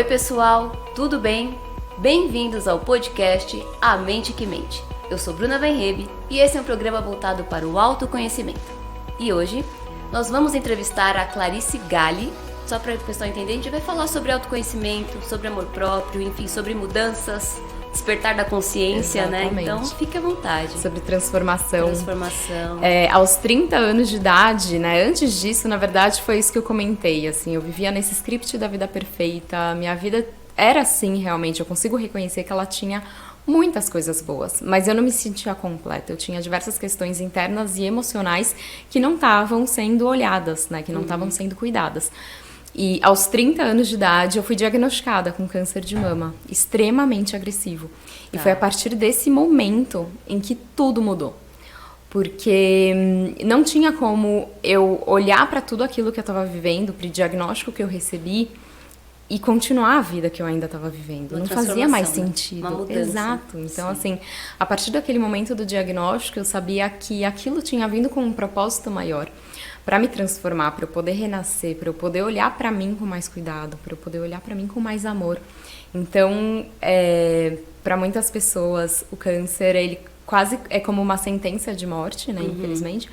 pessoal, tudo bem? Bem-vindos ao podcast A Mente que Mente. Eu sou Bruna Weinreb e esse é um programa voltado para o autoconhecimento. E hoje nós vamos entrevistar a Clarice Galli. Só para o pessoal entender, a gente vai falar sobre autoconhecimento, sobre amor próprio, enfim, sobre mudanças, despertar da consciência, Exatamente. Né? Então, fique à vontade. Sobre transformação. Aos 30 anos de idade, né? Antes disso, na verdade, foi isso que eu comentei, assim, eu vivia nesse script da vida perfeita, minha vida era assim, realmente, eu consigo reconhecer que ela tinha muitas coisas boas, mas eu não me sentia completa, eu tinha diversas questões internas e emocionais que não estavam sendo olhadas, né? Que não estavam sendo cuidadas. E aos 30 anos de idade eu fui diagnosticada com câncer de mama, extremamente agressivo. E foi a partir desse momento em que tudo mudou. Porque não tinha como eu olhar para tudo aquilo que eu estava vivendo, para o diagnóstico que eu recebi e continuar a vida que eu ainda estava vivendo. Não fazia mais sentido. Uma mudança. Exato. Então, Sim. assim, a partir daquele momento do diagnóstico, eu sabia que aquilo tinha vindo com um propósito maior. Para me transformar, para eu poder renascer, para eu poder olhar para mim com mais cuidado, para eu poder olhar para mim com mais amor. Então, para muitas pessoas, o câncer, ele quase é como uma sentença de morte, né, infelizmente.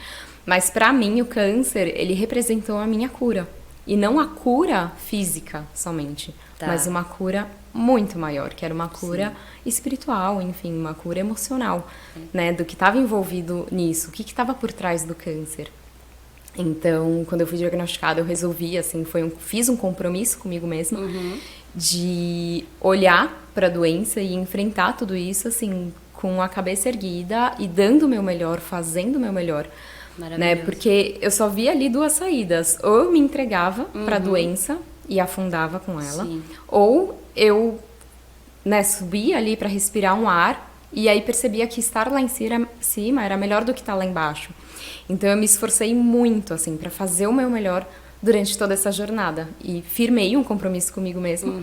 Mas para mim, o câncer, ele representou a minha cura. E não a cura física somente, mas uma cura muito maior, que era uma cura espiritual, enfim, uma cura emocional, né, do que estava envolvido nisso, o que estava por trás do câncer. Então, quando eu fui diagnosticada, eu resolvi, assim, fiz um compromisso comigo mesma de olhar para a doença e enfrentar tudo isso, assim, com a cabeça erguida e dando o meu melhor, fazendo o meu melhor. Né? Porque eu só via ali duas saídas. Ou eu me entregava para a doença e afundava com ela, ou eu, né, subia ali para respirar um ar e aí percebia que estar lá em cima era melhor do que estar lá embaixo. Então eu me esforcei muito, assim, para fazer o meu melhor durante toda essa jornada e firmei um compromisso comigo mesma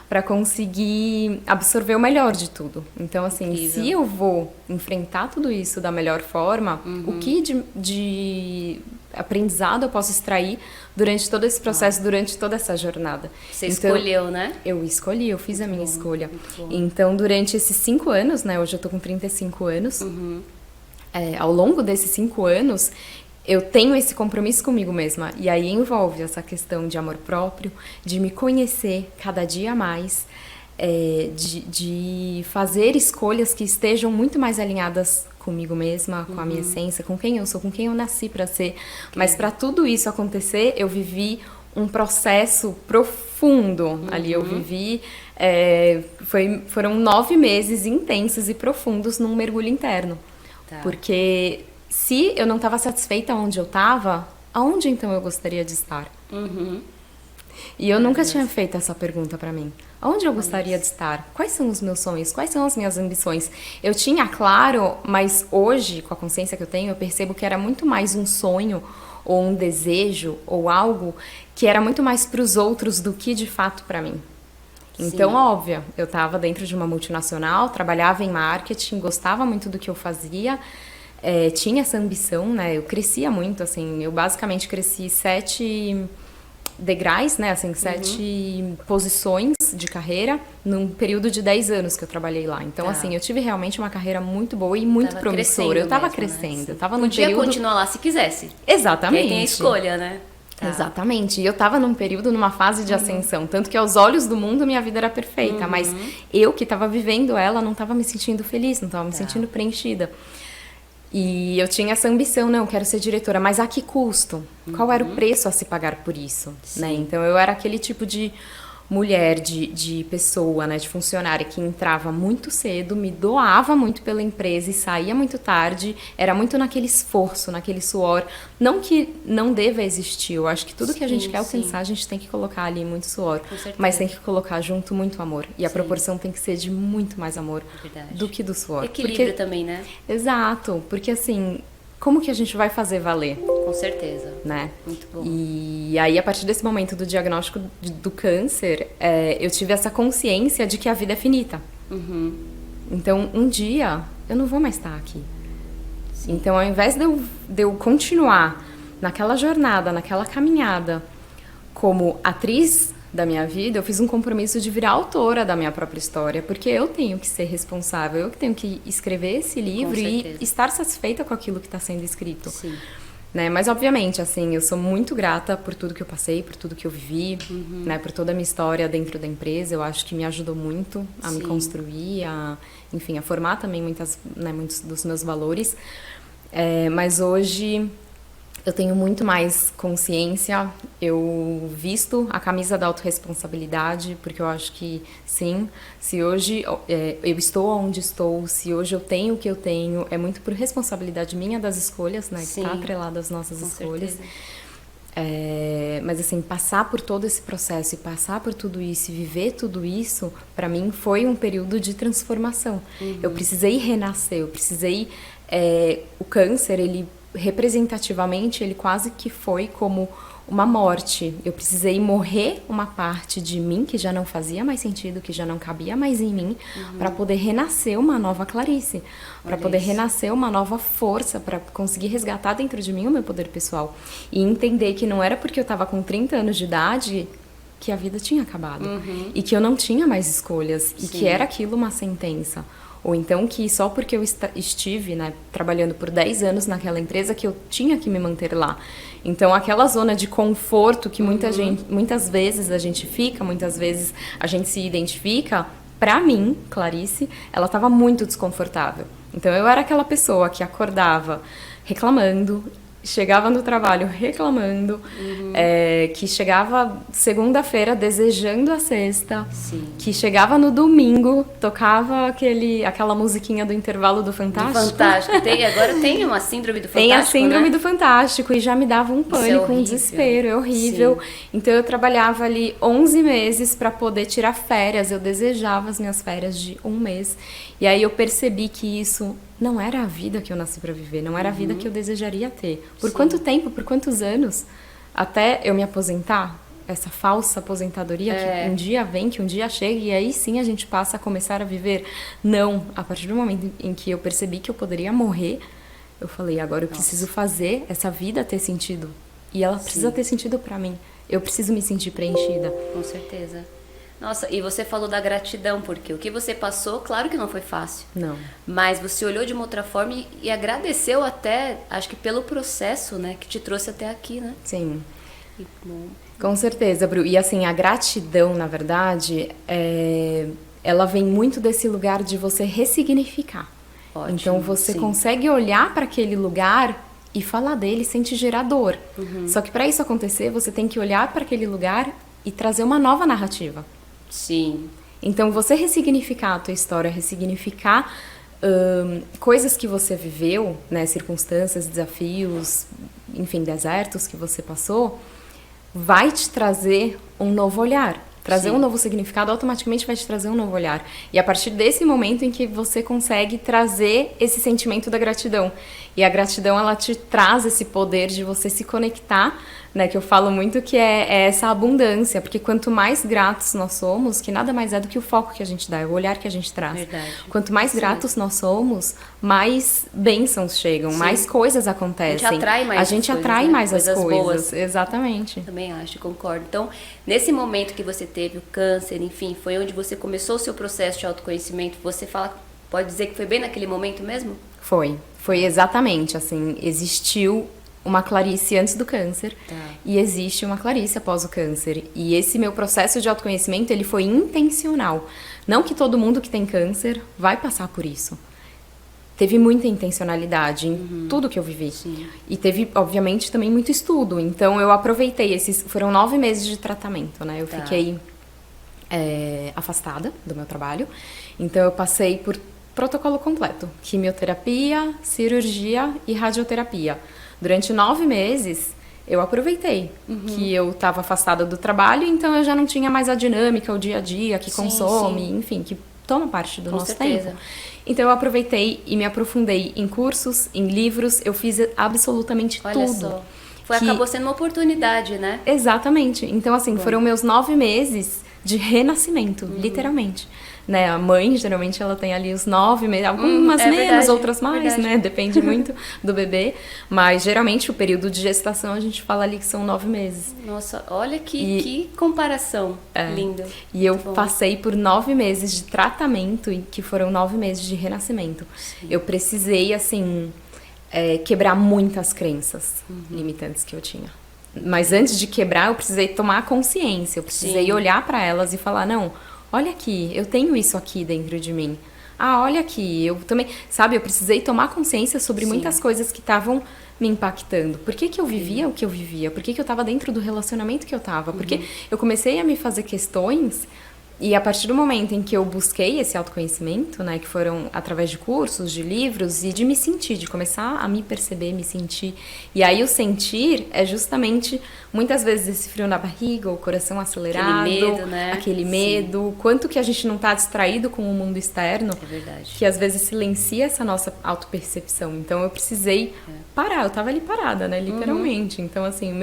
para conseguir absorver o melhor de tudo. Então, assim, Incrível. se eu vou enfrentar tudo isso da melhor forma, o que de aprendizado eu posso extrair durante todo esse processo, durante toda essa jornada? Você então, escolheu, né? Eu escolhi, eu fiz a minha escolha. muito bom. Então, durante esses 5 anos, né, hoje eu tô com 35 anos, ao longo desses 5 anos, eu tenho esse compromisso comigo mesma. E aí envolve essa questão de amor próprio, de me conhecer cada dia mais, de fazer escolhas que estejam muito mais alinhadas comigo mesma, com a minha essência, com quem eu sou, com quem eu nasci para ser. Mas para tudo isso acontecer, eu vivi um processo profundo ali. Eu vivi... foram 9 meses intensos e profundos num mergulho interno. Porque se eu não estava satisfeita onde eu estava, aonde então eu gostaria de estar? E eu nunca tinha feito essa pergunta para mim. Aonde eu gostaria de estar? Quais são os meus sonhos? Quais são as minhas ambições? Eu tinha claro, mas hoje, com a consciência que eu tenho, eu percebo que era muito mais um sonho ou um desejo ou algo que era muito mais para os outros do que de fato para mim. Então, óbvio, eu estava dentro de uma multinacional, trabalhava em marketing, gostava muito do que eu fazia, tinha essa ambição, né? Eu crescia muito, assim, eu basicamente cresci 7 degraus, né? Assim, 7 posições de carreira num período de 10 anos que eu trabalhei lá. Então, assim, eu tive realmente uma carreira muito boa e muito promissora. Eu estava crescendo, né? eu estava num Podia período... continuar lá se quisesse. Exatamente. Porque aí tem a escolha, né? Exatamente. E eu estava num período, numa fase de ascensão. Tanto que aos olhos do mundo, minha vida era perfeita. Mas eu que estava vivendo ela, não estava me sentindo feliz, não estava me sentindo preenchida. E eu tinha essa ambição, não, eu quero ser diretora. Mas a que custo? Qual era o preço a se pagar por isso? Né? Então, eu era aquele tipo de mulher, de pessoa, né, de funcionária que entrava muito cedo, me doava muito pela empresa e saía muito tarde, era muito naquele esforço, naquele suor. Não que não deva existir, eu acho que tudo que a gente quer alcançar, a gente tem que colocar ali muito suor, mas tem que colocar junto muito amor. E a proporção tem que ser de muito mais amor do que do suor. Equilíbrio também, né? Exato, porque assim, como que a gente vai fazer valer? Com certeza. Né? Muito bom. E aí, a partir desse momento do diagnóstico do câncer, eu tive essa consciência de que a vida é finita. Então, um dia, eu não vou mais estar aqui. Então, ao invés de eu continuar naquela jornada, naquela caminhada, como atriz da minha vida, eu fiz um compromisso de virar autora da minha própria história, porque eu tenho que ser responsável, eu que tenho que escrever esse livro e estar satisfeita com aquilo que está sendo escrito. Sim. Né? Mas, obviamente, assim, eu sou muito grata por tudo que eu passei, por tudo que eu vivi, né? Por toda a minha história dentro da empresa. Eu acho que me ajudou muito a me construir, enfim, a formar também muitos dos meus valores. Mas hoje eu tenho muito mais consciência, eu visto a camisa da autorresponsabilidade, porque eu acho que sim, se hoje eu estou onde estou, se hoje eu tenho o que eu tenho, é muito por responsabilidade minha das escolhas, né? Que está atrelada às nossas escolhas. Mas assim, passar por todo esse processo e passar por tudo isso e viver tudo isso, para mim foi um período de transformação. Eu precisei renascer, eu precisei... o câncer, ele representativamente, ele quase que foi como uma morte. Eu precisei morrer uma parte de mim que já não fazia mais sentido, que já não cabia mais em mim, para poder renascer uma nova Clarice, para poder renascer uma nova força, para conseguir resgatar dentro de mim o meu poder pessoal. E entender que não era porque eu estava com 30 anos de idade que a vida tinha acabado. E que eu não tinha mais escolhas. E que era aquilo uma sentença. Ou então que só porque eu estive, né, trabalhando por 10 anos naquela empresa que eu tinha que me manter lá. Então aquela zona de conforto que muitas vezes a gente fica, muitas vezes a gente se identifica, pra mim, Clarice, ela estava muito desconfortável. Então eu era aquela pessoa que acordava reclamando, chegava no trabalho reclamando, que chegava segunda-feira desejando a sexta, que chegava no domingo, tocava aquela musiquinha do intervalo do Fantástico. Agora tem uma síndrome do Fantástico, tem a síndrome do Fantástico e já me dava um pânico, um desespero, é horrível. Sim. Então eu trabalhava ali 11 meses para poder tirar férias, eu desejava as minhas férias de um mês. E aí eu percebi que isso não era a vida que eu nasci para viver, não era a vida que eu desejaria ter. Por quanto tempo, por quantos anos, até eu me aposentar, essa falsa aposentadoria que um dia vem, que um dia chega, e aí sim a gente passa a começar a viver. Não, a partir do momento em que eu percebi que eu poderia morrer, eu falei, agora eu preciso fazer essa vida ter sentido. E ela precisa ter sentido para mim. Eu preciso me sentir preenchida. Com certeza. Nossa, e você falou da gratidão, porque o que você passou, claro que não foi fácil. Não. Mas você olhou de uma outra forma e agradeceu até, acho que pelo processo, né, que te trouxe até aqui, né? Sim. Com certeza, Bru. E assim, a gratidão, na verdade, ela vem muito desse lugar de você ressignificar. Ótimo, então você consegue olhar para aquele lugar e falar dele sem te gerar dor. Só que para isso acontecer, você tem que olhar para aquele lugar e trazer uma nova narrativa. Sim. Então, você ressignificar a tua história, ressignificar coisas que você viveu, né, circunstâncias, desafios, enfim, desertos que você passou, vai te trazer um novo olhar. Trazer um novo significado automaticamente vai te trazer um novo olhar. E a partir desse momento em que você consegue trazer esse sentimento da gratidão. E a gratidão, ela te traz esse poder de você se conectar, né? Que eu falo muito que é essa abundância. Porque quanto mais gratos nós somos, que nada mais é do que o foco que a gente dá, é o olhar que a gente traz. Verdade. Quanto mais gratos nós somos, mais bênçãos chegam, mais coisas acontecem. A gente atrai mais as coisas. Boas. Exatamente. Também acho, concordo. Então, nesse momento que você teve o câncer, enfim, foi onde você começou o seu processo de autoconhecimento. Você pode dizer que foi bem naquele momento mesmo? Foi exatamente, assim, existiu uma Clarice antes do câncer e existe uma Clarice após o câncer. E esse meu processo de autoconhecimento, ele foi intencional. Não que todo mundo que tem câncer vai passar por isso. Teve muita intencionalidade em tudo que eu vivi. Sim. E teve, obviamente, também muito estudo. Então, eu aproveitei foram 9 meses de tratamento, né? Eu fiquei afastada do meu trabalho. Então, eu passei por protocolo completo. Quimioterapia, cirurgia e radioterapia. Durante 9 meses, eu aproveitei que eu estava afastada do trabalho, então eu já não tinha mais a dinâmica, o dia a dia que consome, enfim, que toma parte do nosso tempo. Então eu aproveitei e me aprofundei em cursos, em livros, eu fiz absolutamente tudo. Olha só. Acabou sendo uma oportunidade, né? Exatamente. Então, assim, foram meus 9 meses de renascimento, literalmente. Né? A mãe, geralmente, ela tem ali os 9 meses, algumas menos, verdade, outras mais, verdade. né? Depende muito do bebê. Mas, geralmente, o período de gestação, a gente fala ali que são 9 meses. Nossa, olha que comparação linda. E eu Muito bom. passei por 9 meses de tratamento, e que foram 9 meses de renascimento. Sim. Eu precisei, assim, quebrar muitas crenças limitantes que eu tinha. Mas antes de quebrar, eu precisei tomar consciência. Eu precisei Sim. olhar para elas e falar, não, olha aqui, eu tenho isso aqui dentro de mim. Ah, olha aqui, eu também... Sabe, eu precisei tomar consciência sobre Sim. muitas coisas que estavam me impactando. Por que que eu vivia o que eu vivia? Por que que eu estava dentro do relacionamento que eu estava? Porque eu comecei a me fazer questões. E a partir do momento em que eu busquei esse autoconhecimento, né, que foram através de cursos, de livros e de me sentir, de começar a me perceber, me sentir. E aí o sentir é justamente, muitas vezes, esse frio na barriga, o coração acelerado. Aquele medo, né? Aquele Sim. medo. Quanto que a gente não está distraído com o mundo externo. É verdade. Que às vezes silencia essa nossa autopercepção. Então eu precisei parar, eu tava ali parada, né, literalmente. Então assim,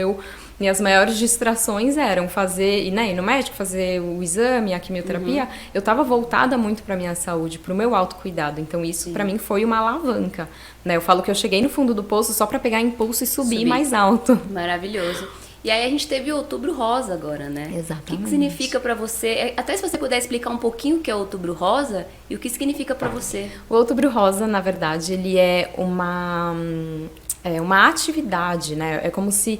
minhas maiores distrações eram fazer, né, ir no médico, fazer o exame, a quimioterapia. Eu tava voltada muito pra minha saúde, pro meu autocuidado. Então isso pra mim foi uma alavanca, né? Eu falo que eu cheguei no fundo do poço só pra pegar impulso e subir mais alto. Maravilhoso. E aí a gente teve o Outubro Rosa agora, né? Exatamente. O que significa pra você? Até se você puder explicar um pouquinho o que é o Outubro Rosa e o que significa pra você. O Outubro Rosa, na verdade, ele é uma atividade, né? É como se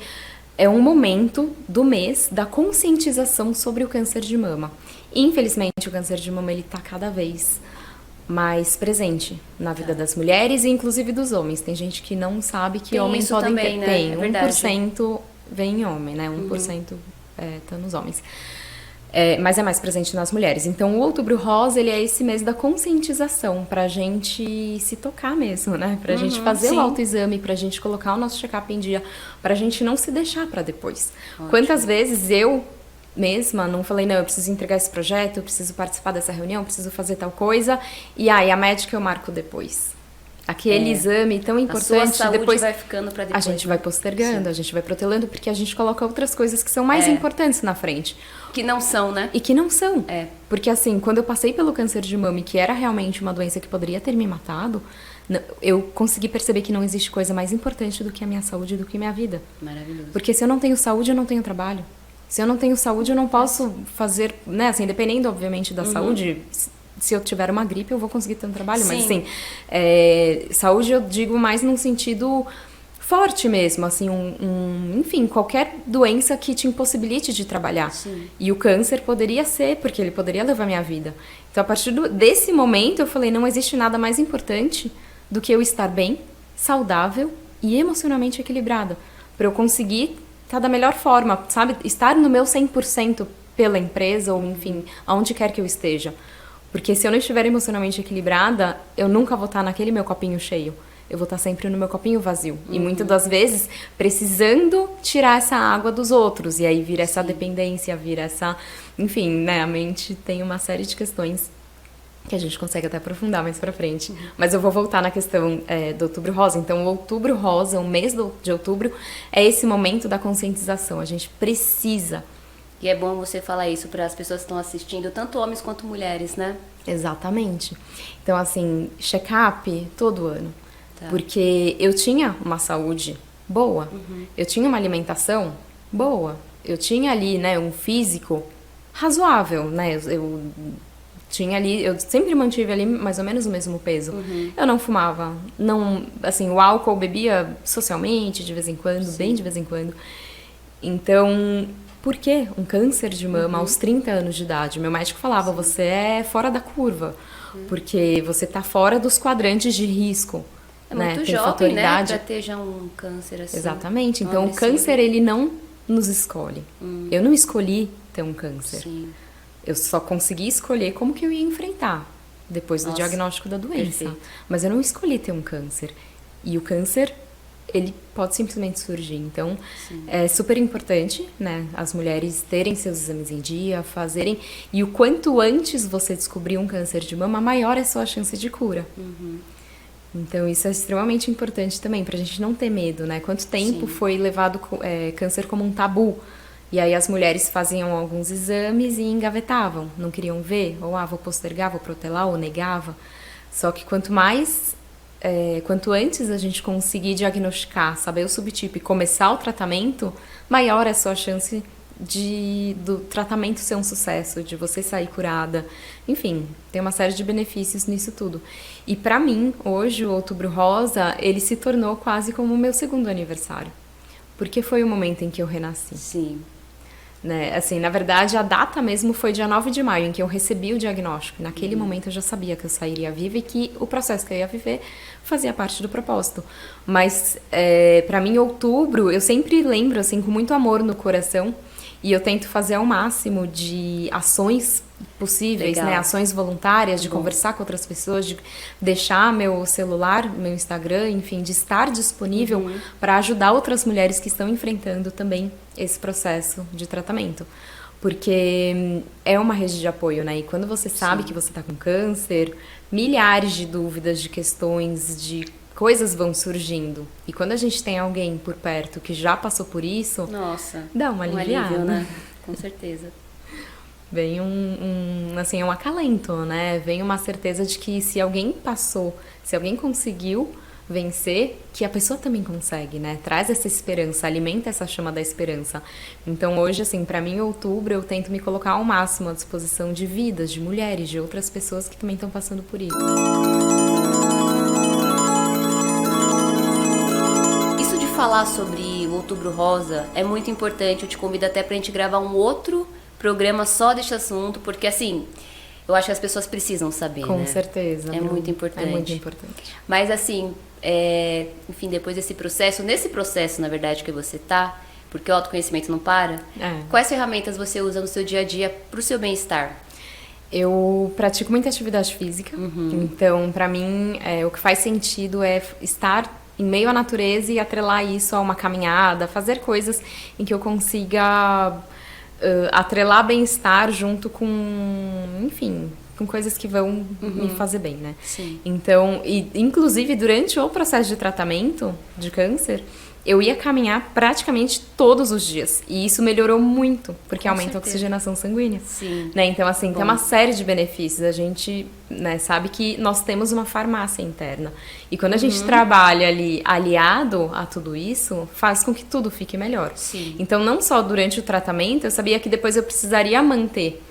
é um momento do mês da conscientização sobre o câncer de mama. Infelizmente, o câncer de mama ele tá cada vez mais presente na vida das mulheres e inclusive dos homens. Tem gente que não sabe que Tem homens isso podem também, ter. né? Tem, É verdade. 1% vem em homem, né? 1% tá nos homens. Mas é mais presente nas mulheres. Então, o Outubro Rosa, ele é esse mês da conscientização pra gente se tocar mesmo, né? Pra gente fazer sim. o autoexame, pra gente colocar o nosso check-up em dia, pra gente não se deixar pra depois. Quantas vezes eu mesma não falei, não, eu preciso entregar esse projeto, eu preciso participar dessa reunião, eu preciso fazer tal coisa, e aí a médica eu marco depois. Aquele exame tão importante, a sua saúde depois vai ficando pra depois. a gente vai postergando, a gente vai protelando, porque a gente coloca outras coisas que são mais importantes na frente. Que não são, né? E que não são. É. Porque assim, quando eu passei pelo câncer de mama, que era realmente uma doença que poderia ter me matado, eu consegui perceber que não existe coisa mais importante do que a minha saúde, do que a minha vida. Maravilhoso. Porque se eu não tenho saúde, eu não tenho trabalho. Se eu não tenho saúde, eu não posso fazer, né, assim, dependendo, obviamente, da saúde. Se eu tiver uma gripe, eu vou conseguir ter um trabalho. Sim. Mas, assim, saúde eu digo mais num sentido forte mesmo, assim, enfim, qualquer doença que te impossibilite de trabalhar. Sim. E o câncer poderia ser, porque ele poderia levar minha vida. Então, a partir desse momento, eu falei, não existe nada mais importante do que eu estar bem, saudável e emocionalmente equilibrada. Para eu conseguir estar da melhor forma, sabe? Estar no meu 100% pela empresa ou, enfim, aonde quer que eu esteja. Porque se eu não estiver emocionalmente equilibrada, eu nunca vou estar naquele meu copinho cheio. Eu vou estar sempre no meu copinho vazio. E muitas das vezes precisando tirar essa água dos outros. E aí vira essa dependência, vira essa... Enfim, né? A mente tem uma série de questões que a gente consegue até aprofundar mais pra frente. Mas eu vou voltar na questão do Outubro Rosa. Então, o Outubro Rosa, o mês de outubro, é esse momento da conscientização. A gente precisa... E é bom você falar isso para as pessoas que estão assistindo, tanto homens quanto mulheres, né? Exatamente. Então, assim, check-up todo ano. Tá. Porque eu tinha uma saúde boa, eu tinha uma alimentação boa, eu tinha ali, né, um físico razoável, né? Eu tinha ali, eu sempre mantive ali mais ou menos o mesmo peso. Eu não fumava, não, assim, o álcool eu bebia socialmente, de vez em quando, bem de vez em quando. Então, por que um câncer de mama aos 30 anos de idade? Meu médico falava, você é fora da curva, porque você tá fora dos quadrantes de risco. É né? muito Tem jovem, fatoridade. né? Pra ter já um câncer assim. Exatamente. tão Então, o agressivo. câncer, ele não nos escolhe. Eu não escolhi ter um câncer. Sim. Eu só consegui escolher como que eu ia enfrentar depois do Nossa, diagnóstico da doença. perfeito. Mas eu não escolhi ter um câncer. E o câncer, ele pode simplesmente surgir. Então, é super importante, né, as mulheres terem seus exames em dia, fazerem... E o quanto antes você descobrir um câncer de mama, maior é a sua chance de cura. Então, isso é extremamente importante também, pra gente não ter medo, né? Quanto tempo foi levado câncer como um tabu? E aí as mulheres faziam alguns exames e engavetavam, não queriam ver, ou vou postergar, vou protelar, ou negava. Só que quanto antes a gente conseguir diagnosticar, saber o subtipo e começar o tratamento, maior é a sua chance do tratamento ser um sucesso, de você sair curada. Enfim, tem uma série de benefícios nisso tudo. E pra mim, hoje, o Outubro Rosa, ele se tornou quase como o meu segundo aniversário. Porque foi o momento em que eu renasci. Sim. Né? Assim, na verdade, a data mesmo foi dia 9 de maio, em que eu recebi o diagnóstico. Naquele momento eu já sabia que eu sairia viva e que o processo que eu ia viver fazia parte do propósito. Mas, pra mim, outubro, eu sempre lembro, assim, com muito amor no coração. E eu tento fazer ao máximo de ações possíveis, né? Ações voluntárias, de conversar com outras pessoas, de deixar meu celular, meu Instagram, enfim, de estar disponível para ajudar outras mulheres que estão enfrentando também esse processo de tratamento. Porque é uma rede de apoio, né? E quando você sabe que você está com câncer, milhares de dúvidas, de questões, de coisas vão surgindo. E quando a gente tem alguém por perto que já passou por isso, nossa, dá uma aliviada. Alívio, né? Com certeza. Vem assim, um acalento, né? Vem uma certeza de que se alguém passou, se alguém conseguiu vencer, que a pessoa também consegue, né? Traz essa esperança, alimenta essa chama da esperança. Então hoje, assim, pra mim, em outubro, eu tento me colocar ao máximo à disposição de vidas, de mulheres, de outras pessoas que também estão passando por isso. Falar sobre o Outubro Rosa é muito importante, eu te convido até pra gente gravar um outro programa só deste assunto, porque assim, eu acho que as pessoas precisam saber, Com né? certeza. É muito importante. É muito importante. Mas assim, enfim, depois desse processo, nesse processo, na verdade, que você tá, porque o autoconhecimento não para, quais ferramentas você usa no seu dia a dia pro seu bem-estar? Eu pratico muita atividade física, então pra mim o que faz sentido é estar em meio à natureza e atrelar isso a uma caminhada, fazer coisas em que eu consiga atrelar bem-estar junto com, enfim, com coisas que vão me fazer bem, né? Sim. Então, inclusive durante o processo de tratamento de câncer, eu ia caminhar praticamente todos os dias. E isso melhorou muito, porque aumenta a oxigenação sanguínea. Sim. Né? Então, assim, tem uma série de benefícios. A gente, né, sabe que nós temos uma farmácia interna. E quando a gente trabalha ali aliado a tudo isso, faz com que tudo fique melhor. Sim. Então, não só durante o tratamento, eu sabia que depois eu precisaria manter,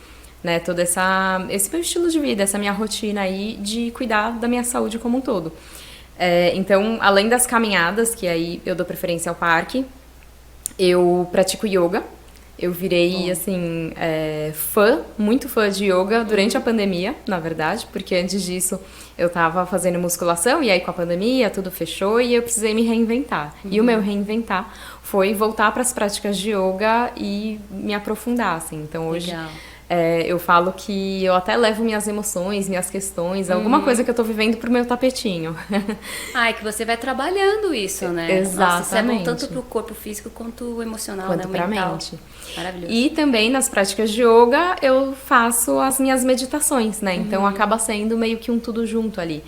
né, todo esse meu estilo de vida, essa minha rotina aí de cuidar da minha saúde como um todo. Então, além das caminhadas, que aí eu dou preferência ao parque, eu pratico yoga. Eu virei, assim, muito fã de yoga durante a pandemia, na verdade, porque antes disso eu tava fazendo musculação e aí com a pandemia tudo fechou e eu precisei me reinventar. E o meu reinventar foi voltar para as práticas de yoga e me aprofundar, assim. Então, hoje... Legal. Eu falo que eu até levo minhas emoções, minhas questões, alguma coisa que eu tô vivendo pro meu tapetinho. É que você vai trabalhando isso, né? Exatamente. Nossa, isso é bom tanto pro corpo físico quanto o emocional, quanto né? O pra mental. mente. Maravilhoso. E também nas práticas de yoga eu faço as minhas meditações, né? Então acaba sendo meio que um tudo junto ali.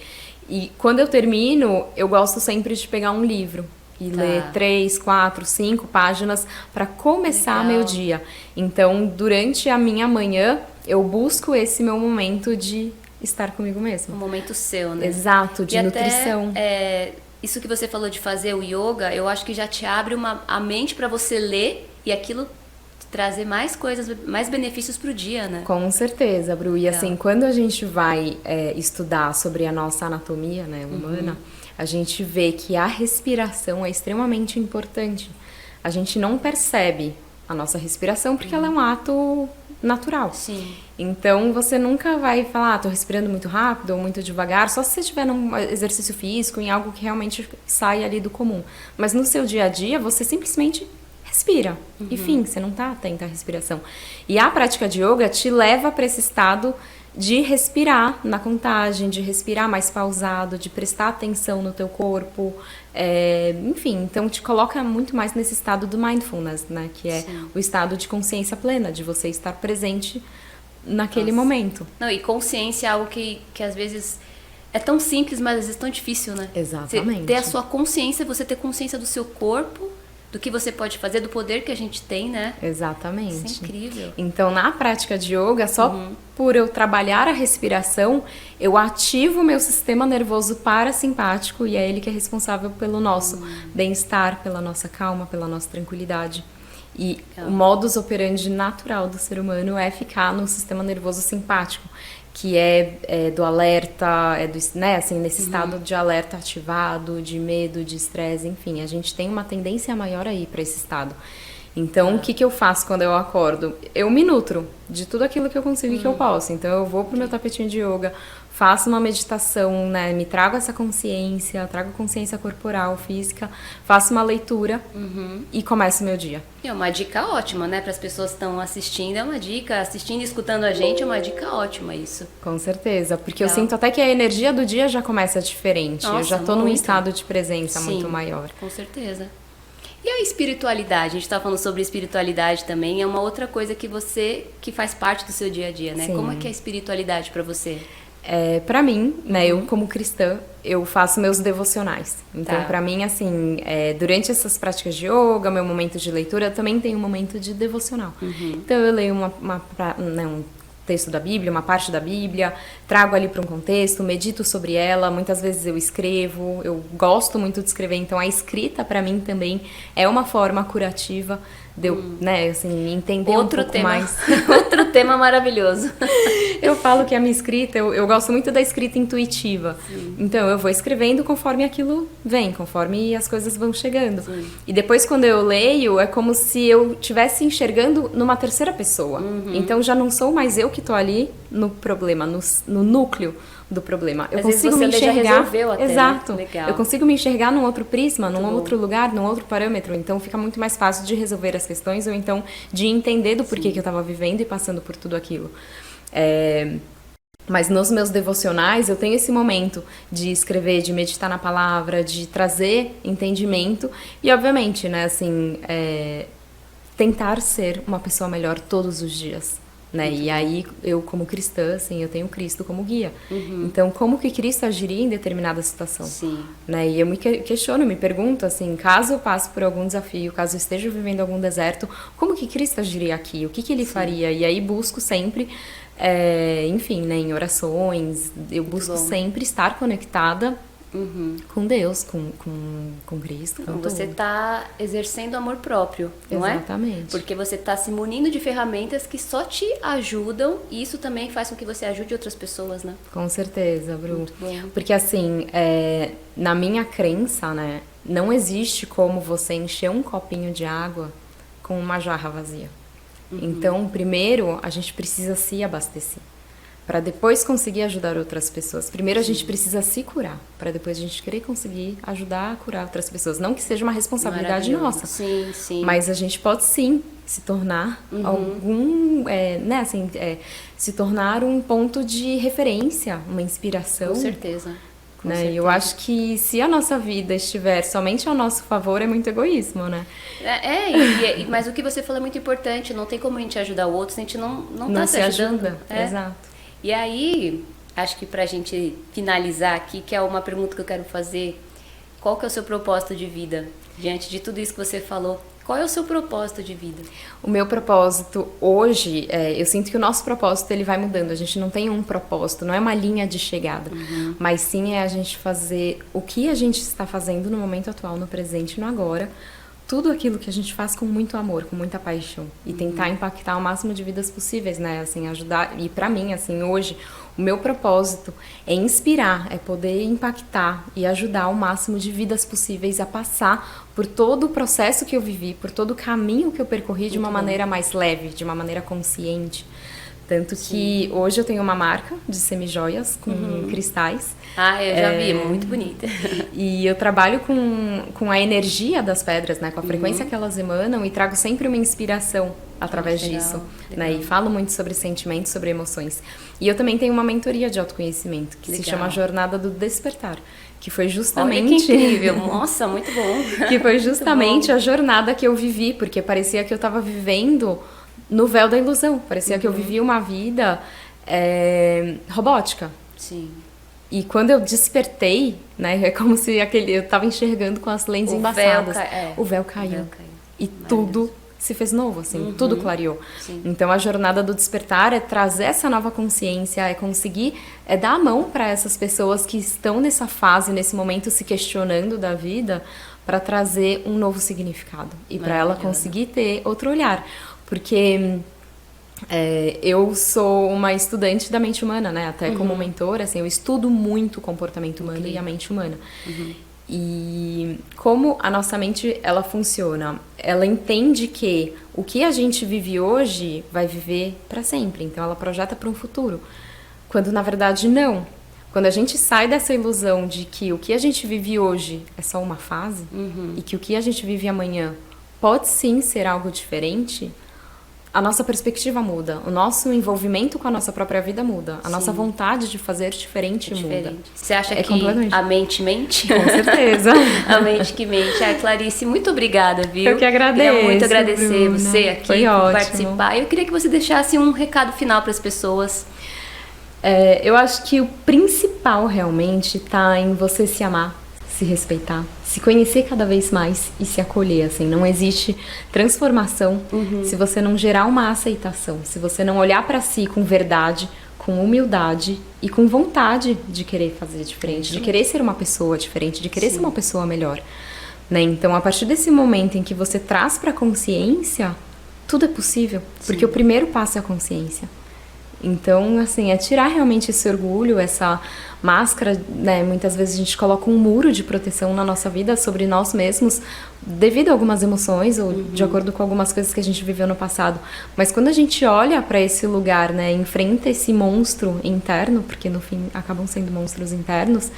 E quando eu termino, eu gosto sempre de pegar um livro e ler 3, 4, 5 páginas para começar meu dia. Então, durante a minha manhã, eu busco esse meu momento de estar comigo mesma. Um momento seu, né? Exato, de nutrição. Até, isso que você falou de fazer o yoga, eu acho que já te abre a mente para você ler e aquilo trazer mais coisas, mais benefícios pro dia, né? Com certeza, Bru. E assim, quando a gente vai estudar sobre a nossa anatomia, né, humana, a gente vê que a respiração é extremamente importante. A gente não percebe a nossa respiração porque ela é um ato natural. Sim. Então, você nunca vai falar, tô respirando muito rápido ou muito devagar, só se você estiver num exercício físico, em algo que realmente sai ali do comum. Mas no seu dia a dia, você simplesmente respira. Enfim, você não tá atenta à respiração. E a prática de yoga te leva para esse estado de respirar na contagem, de respirar mais pausado, de prestar atenção no teu corpo, enfim, então te coloca muito mais nesse estado do mindfulness, né, que é o estado de consciência plena, de você estar presente naquele momento. Não, e consciência é algo que às vezes é tão simples, mas às vezes tão difícil, né? Exatamente. Você ter a sua consciência, você ter consciência do seu corpo, do que você pode fazer, do poder que a gente tem, né? Exatamente. Isso é incrível. Então, na prática de yoga, só por eu trabalhar a respiração, eu ativo o meu sistema nervoso parasimpático e é ele que é responsável pelo nosso bem-estar, pela nossa calma, pela nossa tranquilidade. E o modus operandi natural do ser humano é ficar no sistema nervoso simpático, que é do alerta, né, assim, nesse estado de alerta ativado, de medo, de estresse, enfim, a gente tem uma tendência maior aí para esse estado. Então, o que eu faço quando eu acordo? Eu me nutro de tudo aquilo que eu consigo e que eu posso. Então, eu vou pro meu tapetinho de yoga, faço uma meditação, né? Me trago essa consciência, trago consciência corporal, física, faço uma leitura e começo o meu dia. É uma dica ótima, né? Para as pessoas que estão assistindo, é uma dica. Assistindo e escutando a gente, é uma dica ótima isso. Com certeza, porque eu sinto até que a energia do dia já começa diferente. Nossa, eu já tô num estado de presença muito maior. Com certeza. E a espiritualidade? A gente está falando sobre espiritualidade também. É uma outra coisa que faz parte do seu dia a dia, né? Sim. Como é que é a espiritualidade para você? Para mim, né, eu como cristã, eu faço meus devocionais. Então, para mim, assim, durante essas práticas de yoga, meu momento de leitura, eu também tenho um momento de devocional. Então, eu leio um texto da Bíblia, uma parte da Bíblia, trago ali para um contexto, medito sobre ela, muitas vezes eu escrevo, eu gosto muito de escrever, então a escrita para mim também é uma forma curativa de eu, né, assim, entender Outro um pouco tema. mais. Outro tema maravilhoso. Eu falo que a minha escrita, eu gosto muito da escrita intuitiva. Então, eu vou escrevendo conforme aquilo vem, conforme as coisas vão chegando. E depois, quando eu leio, é como se eu estivesse enxergando numa terceira pessoa. Então, já não sou mais eu que estou ali no problema, no núcleo do problema. Eu consigo me enxergar. Já resolveu até, exato. né? Legal. Eu consigo me enxergar num outro prisma, num Muito outro lugar, num outro parâmetro. Então, fica muito mais fácil de resolver as questões ou então de entender do porquê que eu estava vivendo e passando por tudo aquilo. Mas nos meus devocionais eu tenho esse momento de escrever, de meditar na palavra, de trazer entendimento e, obviamente, né, assim, tentar ser uma pessoa melhor todos os dias. Né? E aí, eu como cristã, assim, eu tenho Cristo como guia. Então, como que Cristo agiria em determinada situação? Sim. Né? E eu me questiono, me pergunto, assim, caso eu passe por algum desafio, caso eu esteja vivendo algum deserto, como que Cristo agiria aqui? O que ele faria? E aí, busco sempre, enfim, né, em orações, eu busco sempre estar conectada com Deus, com Cristo. Então, você está exercendo amor próprio, não é? Exatamente. Porque você está se munindo de ferramentas que só te ajudam e isso também faz com que você ajude outras pessoas, né? Com certeza, Bru. Muito bom. Porque assim, na minha crença, né, não existe como você encher um copinho de água com uma jarra vazia. Então, primeiro, a gente precisa se abastecer. Para depois conseguir ajudar outras pessoas. Primeiro a gente precisa se curar, para depois a gente querer conseguir ajudar a curar outras pessoas. Não que seja uma responsabilidade nossa. Sim, sim. Mas a gente pode sim se tornar se tornar um ponto de referência, uma inspiração. Com certeza. Com né? certeza. Eu acho que se a nossa vida estiver somente ao nosso favor, é muito egoísmo, né? Mas o que você falou é muito importante. Não tem como a gente ajudar o outro se a gente não tá se ajudando. Exato. E aí, acho que pra gente finalizar aqui, que é uma pergunta que eu quero fazer, qual que é o seu propósito de vida? Diante de tudo isso que você falou, qual é o seu propósito de vida? O meu propósito hoje, eu sinto que o nosso propósito ele vai mudando. A gente não tem um propósito, não é uma linha de chegada. Mas sim é a gente fazer o que a gente está fazendo no momento atual, no presente, no agora. Tudo aquilo que a gente faz com muito amor, com muita paixão. E tentar impactar o máximo de vidas possíveis, né? Assim, ajudar. E pra mim, assim, hoje, o meu propósito é inspirar, é poder impactar e ajudar o máximo de vidas possíveis a passar por todo o processo que eu vivi, por todo o caminho que eu percorri de uma maneira mais leve, de uma maneira consciente. Tanto que hoje eu tenho uma marca de semijoias com cristais. Eu já vi, é muito bonita. E eu trabalho com a energia das pedras, né? Com a frequência que elas emanam e trago sempre uma inspiração através disso. Né? E falo muito sobre sentimentos, sobre emoções. E eu também tenho uma mentoria de autoconhecimento que se chama Jornada do Despertar. Que foi justamente... Olha que incrível! Nossa, muito bom! Que foi justamente a jornada que eu vivi, porque parecia que eu estava vivendo no véu da ilusão. Parecia que eu vivia uma vida robótica. Sim. E quando eu despertei, né, é como se eu tava enxergando com as lentes embaçadas. O véu caiu. E tudo se fez novo, assim, tudo clareou. Sim. Então a jornada do despertar é trazer essa nova consciência, é conseguir dar a mão para essas pessoas que estão nessa fase, nesse momento se questionando da vida, para trazer um novo significado e para ela conseguir ter outro olhar, porque eu sou uma estudante da mente humana, né? Até como mentora, assim, eu estudo muito o comportamento humano e a mente humana. E como a nossa mente, ela funciona? Ela entende que o que a gente vive hoje vai viver para sempre. Então, ela projeta para um futuro. Quando, na verdade, não. Quando a gente sai dessa ilusão de que o que a gente vive hoje é só uma fase e que o que a gente vive amanhã pode sim ser algo diferente, a nossa perspectiva muda, o nosso envolvimento com a nossa própria vida muda, a nossa vontade de fazer diferente muda. Você acha que a mente mente? Com certeza. A mente que mente. Clarice, muito obrigada, viu? Eu que agradeço. Queria muito agradecer Bruna. você aqui por participar. Eu queria que você deixasse um recado final para as pessoas. Eu acho que o principal realmente está em você se amar, se respeitar, se conhecer cada vez mais e se acolher, assim. Não existe transformação se você não gerar uma aceitação, se você não olhar para si com verdade, com humildade e com vontade de querer fazer diferente, de querer ser uma pessoa diferente, de querer ser uma pessoa melhor, né? Então, a partir desse momento em que você traz para a consciência, tudo é possível, porque o primeiro passo é a consciência. Então, assim, é tirar realmente esse orgulho, essa máscara, né? Muitas vezes a gente coloca um muro de proteção na nossa vida sobre nós mesmos devido a algumas emoções ou de acordo com algumas coisas que a gente viveu no passado. Mas quando a gente olha para esse lugar, né? Enfrenta esse monstro interno, porque no fim acabam sendo monstros internos,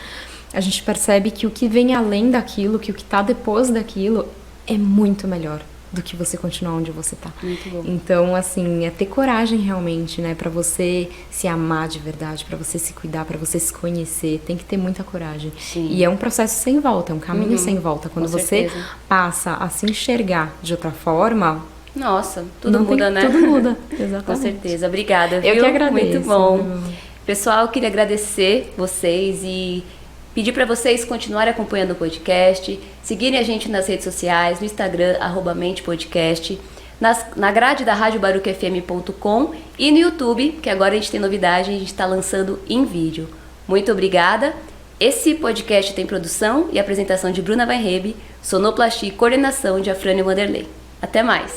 a gente percebe que o que vem além daquilo, que o que está depois daquilo é muito melhor do que você continuar onde você tá. Muito bom. Então, assim, é ter coragem realmente, né? Pra você se amar de verdade, pra você se cuidar, pra você se conhecer. Tem que ter muita coragem. Sim. E é um processo sem volta, é um caminho sem volta. Quando Com você certeza. passa a se enxergar de outra forma... Nossa, tudo muda, né? Tudo muda, exatamente. Com certeza. Obrigada, viu? Eu que agradeço. Muito bom. Pessoal, eu queria agradecer vocês e pedir para vocês continuarem acompanhando o podcast, seguirem a gente nas redes sociais, no Instagram, @mentepodcast, na grade da radiobarucfm.com e no YouTube, que agora a gente tem novidade, a gente está lançando em vídeo. Muito obrigada. Esse podcast tem produção e apresentação de Bruna Weinreb, sonoplastia e coordenação de Afrânio Vanderlei. Até mais!